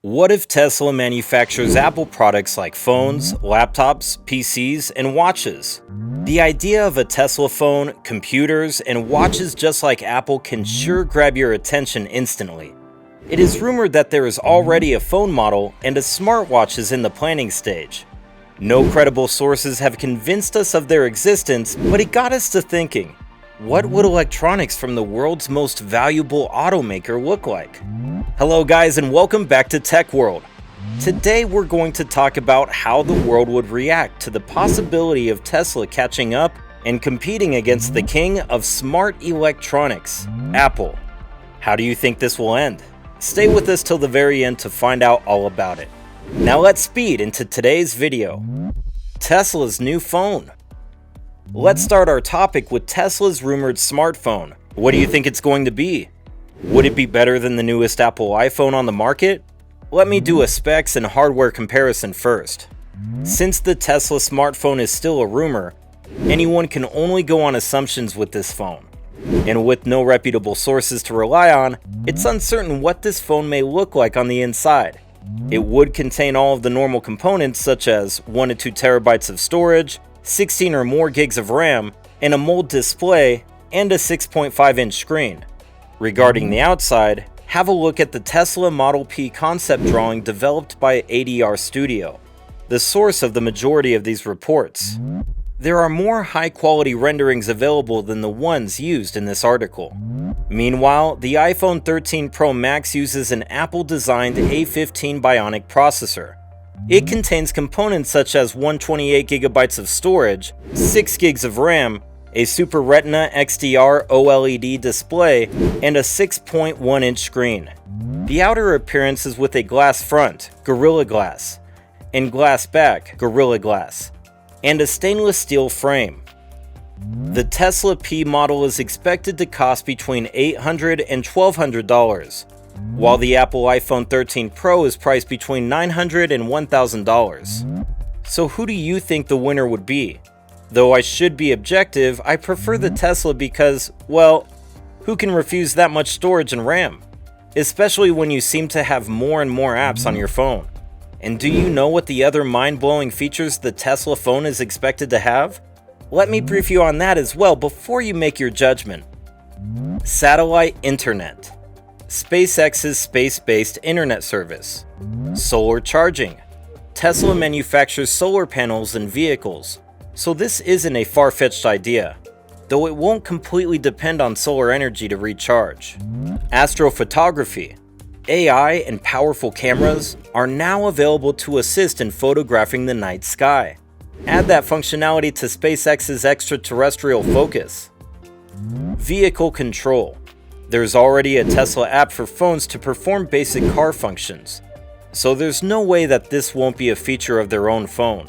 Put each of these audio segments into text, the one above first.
What if Tesla manufactures Apple products like phones, laptops, PCs, and watches? The idea of a Tesla phone, computers, and watches just like Apple can sure grab your attention instantly. It is rumored that there is already a phone model and a smartwatch is in the planning stage. No credible sources have convinced us of their existence, but it got us to thinking, what would electronics from the world's most valuable automaker look like? Hello guys, and welcome back to Tech World. Today we're going to talk about how the world would react to the possibility of Tesla catching up and competing against the king of smart electronics, Apple. How do you think this will end? Stay with us till the very end to find out all about it. Now let's speed into today's video. Tesla's new phone. Let's start our topic with Tesla's rumored smartphone. What do you think it's going to be? Would it be better than the newest Apple iPhone on the market? Let me do a specs and hardware comparison first. Since the Tesla smartphone is still a rumor, anyone can only go on assumptions with this phone. And with no reputable sources to rely on, it's uncertain what this phone may look like on the inside. It would contain all of the normal components such as 1 to 2 terabytes of storage, 16 or more gigs of RAM, and a AMOLED display, and a 6.5-inch screen. Regarding the outside, have a look at the Tesla Model P concept drawing developed by ADR Studio, the source of the majority of these reports. There are more high-quality renderings available than the ones used in this article. Meanwhile, the iPhone 13 Pro Max uses an Apple-designed A15 Bionic processor. It contains components such as 128GB of storage, 6 gigs of RAM, a Super Retina XDR OLED display, and a 6.1-inch screen. The outer appearance is with a glass front, Gorilla Glass, and glass back, Gorilla Glass, and a stainless steel frame. The Tesla P model is expected to cost between $800 and $1,200, while the Apple iPhone 13 Pro is priced between $900 and $1,000. So who do you think the winner would be? Though I should be objective, I prefer the Tesla because, well, who can refuse that much storage and RAM? Especially when you seem to have more and more apps on your phone. And do you know what the other mind-blowing features the Tesla phone is expected to have? Let me brief you on that as well before you make your judgment. Satellite internet. SpaceX's space-based internet service. Solar charging. Tesla manufactures solar panels in vehicles, so this isn't a far-fetched idea, though it won't completely depend on solar energy to recharge. Astrophotography. AI and powerful cameras are now available to assist in photographing the night sky. Add that functionality to SpaceX's extraterrestrial focus. Vehicle control. There's already a Tesla app for phones to perform basic car functions, so there's no way that this won't be a feature of their own phone.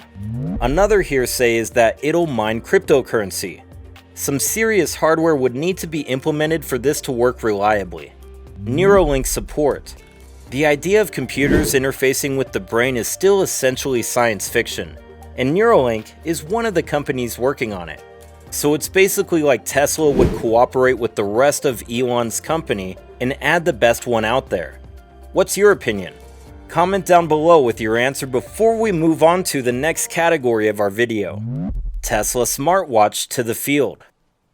Another hearsay is that it'll mine cryptocurrency. Some serious hardware would need to be implemented for this to work reliably. Neuralink support. The idea of computers interfacing with the brain is still essentially science fiction, and Neuralink is one of the companies working on it. So it's basically like Tesla would cooperate with the rest of Elon's company and add the best one out there. What's your opinion? Comment down below with your answer before we move on to the next category of our video. Tesla smartwatch to the field.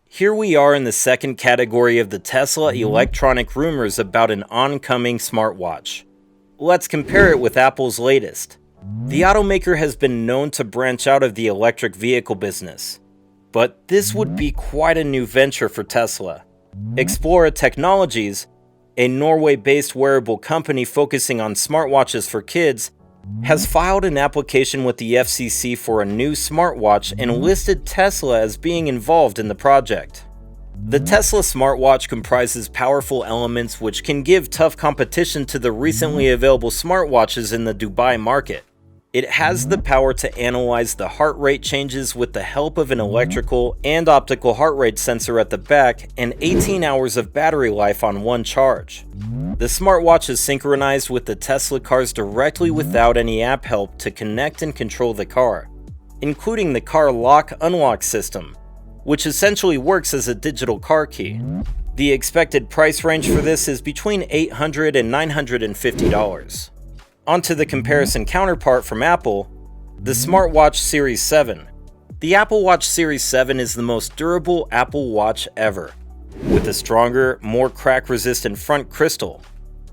Here we are in the second category of the Tesla electronic rumors about an oncoming smartwatch. Let's compare it with Apple's latest. The automaker has been known to branch out of the electric vehicle business, but this would be quite a new venture for Tesla. Explora Technologies, a Norway-based wearable company focusing on smartwatches for kids, has filed an application with the FCC for a new smartwatch and listed Tesla as being involved in the project. The Tesla smartwatch comprises powerful elements which can give tough competition to the recently available smartwatches in the Dubai market. It has the power to analyze the heart rate changes with the help of an electrical and optical heart rate sensor at the back and 18 hours of battery life on one charge. The smartwatch is synchronized with the Tesla cars directly without any app help to connect and control the car, including the car lock-unlock system, which essentially works as a digital car key. The expected price range for this is between $800 and $950. Onto the comparison counterpart from Apple, the smartwatch Series 7. The Apple Watch Series 7 is the most durable Apple Watch ever. With a stronger, more crack-resistant front crystal,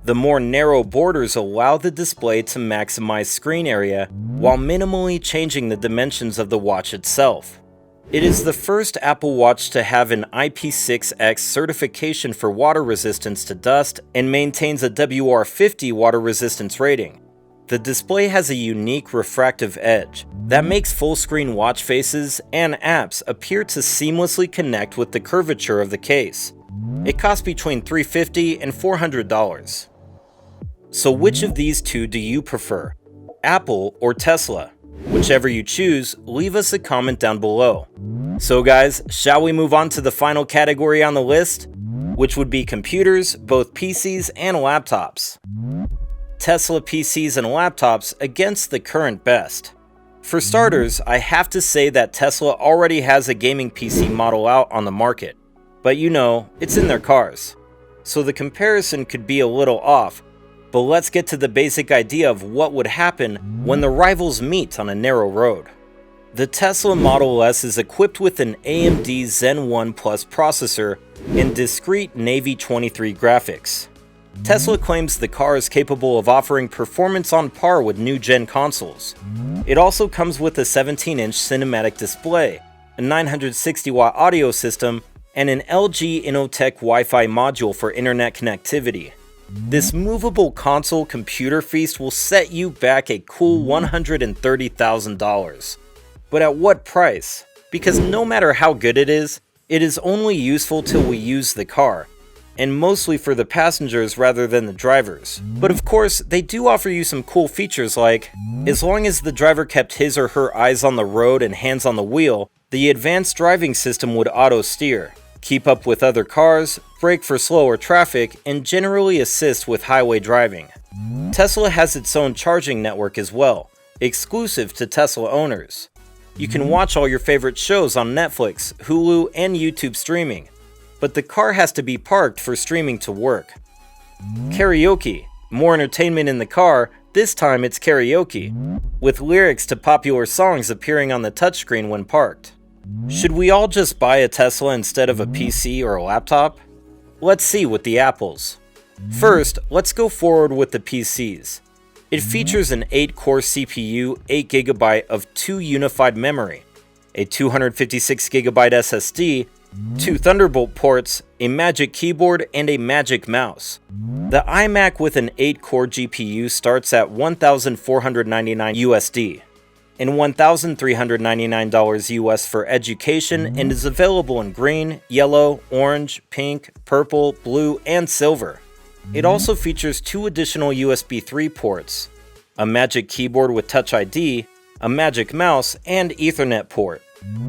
the more narrow borders allow the display to maximize screen area while minimally changing the dimensions of the watch itself. It is the first Apple Watch to have an IP6X certification for water resistance to dust and maintains a WR50 water resistance rating. The display has a unique refractive edge that makes full-screen watch faces and apps appear to seamlessly connect with the curvature of the case. It costs between $350 and $400. So which of these two do you prefer? Apple or Tesla? Whichever you choose, leave us a comment down below. So guys, shall we move on to the final category on the list? Which would be computers, both PCs and laptops. Tesla PCs and laptops against the current best. For starters, I have to say that Tesla already has a gaming PC model out on the market. But you know, it's in their cars. So the comparison could be a little off, but let's get to the basic idea of what would happen when the rivals meet on a narrow road. The Tesla Model S is equipped with an AMD Zen 1 Plus processor and discrete Navy 23 graphics. Tesla claims the car is capable of offering performance on par with new-gen consoles. It also comes with a 17-inch cinematic display, a 960-watt audio system, and an LG Innotech Wi-Fi module for internet connectivity. This movable console computer feast will set you back a cool $130,000. But at what price? Because no matter how good it is only useful till we use the car, and mostly for the passengers rather than the drivers. But of course, they do offer you some cool features like, as long as the driver kept his or her eyes on the road and hands on the wheel, the advanced driving system would auto-steer, keep up with other cars, brake for slower traffic, and generally assist with highway driving. Tesla has its own charging network as well, exclusive to Tesla owners. You can watch all your favorite shows on Netflix, Hulu, and YouTube streaming. But the car has to be parked for streaming to work. Karaoke. More entertainment in the car, this time it's karaoke, with lyrics to popular songs appearing on the touchscreen when parked. Should we all just buy a Tesla instead of a PC or a laptop? Let's see with the Apples. First, let's go forward with the PCs. It features an 8-core CPU, 8GB of 2 unified memory, a 256GB SSD, 2 Thunderbolt ports, a Magic Keyboard, and a Magic Mouse. The iMac with an 8-core GPU starts at $1,499 USD and $1,399 US for education and is available in green, yellow, orange, pink, purple, blue, and silver. It also features 2 additional USB 3 ports, a Magic Keyboard with Touch ID, a Magic Mouse, and Ethernet port.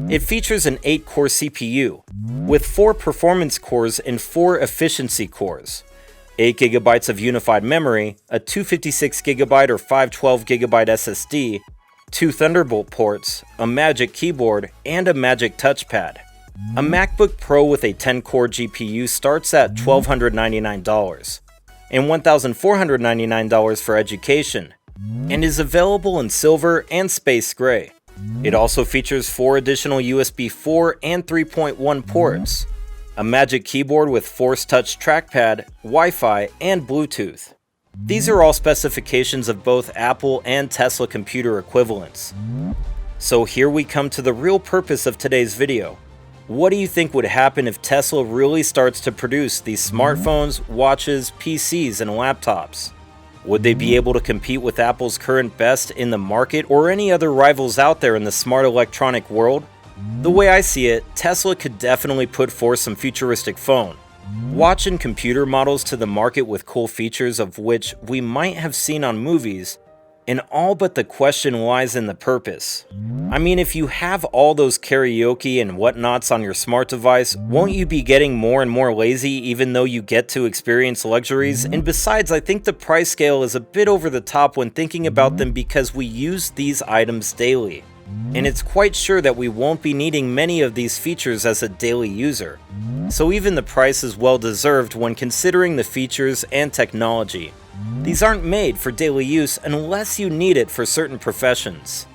It features an 8-core CPU, with 4 performance cores and 4 efficiency cores, 8GB of unified memory, a 256GB or 512GB SSD, 2 Thunderbolt ports, a Magic Keyboard, and a Magic Touchpad. A MacBook Pro with a 10-core GPU starts at $1,299 and $1,499 for education, and is available in silver and space gray. It also features 4 additional USB 4 and 3.1 ports, a Magic Keyboard with Force Touch trackpad, Wi-Fi, and Bluetooth. These are all specifications of both Apple and Tesla computer equivalents. So here we come to the real purpose of today's video. What do you think would happen if Tesla really starts to produce these smartphones, watches, PCs, and laptops? Would they be able to compete with Apple's current best in the market or any other rivals out there in the smart electronic world? The way I see it, Tesla could definitely put forth some futuristic phone, watch, and computer models to the market with cool features of which we might have seen on movies, and all but the question lies in the purpose. I mean, if you have all those karaoke and whatnots on your smart device, won't you be getting more and more lazy even though you get to experience luxuries? And besides, I think the price scale is a bit over the top when thinking about them because we use these items daily. And it's quite sure that we won't be needing many of these features as a daily user. So even the price is well deserved when considering the features and technology. These aren't made for daily use unless you need it for certain professions.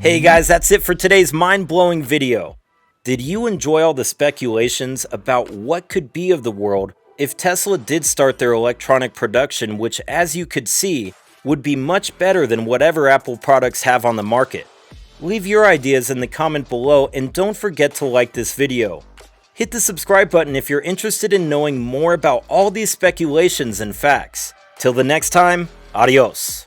Hey guys, that's it for today's mind-blowing video. Did you enjoy all the speculations about what could be of the world if Tesla did start their electronic production, which, as you could see, would be much better than whatever Apple products have on the market? Leave your ideas in the comment below and don't forget to like this video. Hit the subscribe button if you're interested in knowing more about all these speculations and facts. Till the next time, adios.